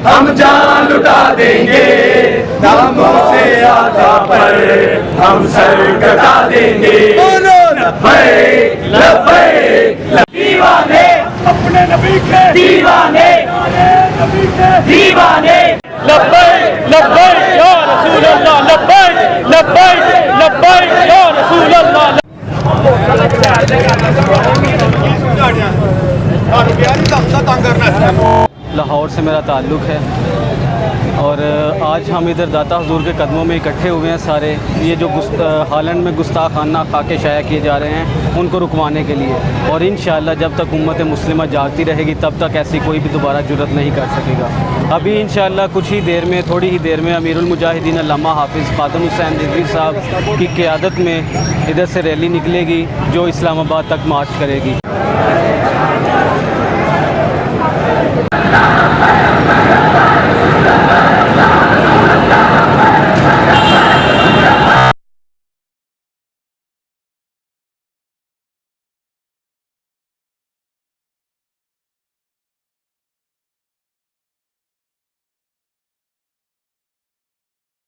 हम जान लुटा देंगे, दामों से आधा पर हम सर कटा देंगे। लब्बैक लब्बैक दीवाने अपने नबी के दीवाने, नबी के दीवाने। लब्बैक लब्बैक या रसूल अल्लाह, लब्बैक लब्बैक लब्बैक या रसूल अल्लाह। लाहौर से मेरा ताल्लुक़ है और आज हम इधर दाता हुजूर के कदमों में इकट्ठे हुए हैं सारे। ये जो हालैंड में गुस्ताखाना खाके शाया किए जा रहे हैं उनको रुकवाने के लिए, और इंशाअल्लाह जब तक उम्मत मुस्लिमा जागती रहेगी तब तक ऐसी कोई भी दोबारा जुर्रत नहीं कर सकेगा। अभी इंशाअल्लाह कुछ ही देर में, थोड़ी ही देर में अमीरुल मुजाहिदीन अल्लामा हाफिज़ ख़ातम हुसैन रिज़वी साहब की क़यादत में इधर से रैली निकलेगी जो इस्लामाबाद तक मार्च करेगी।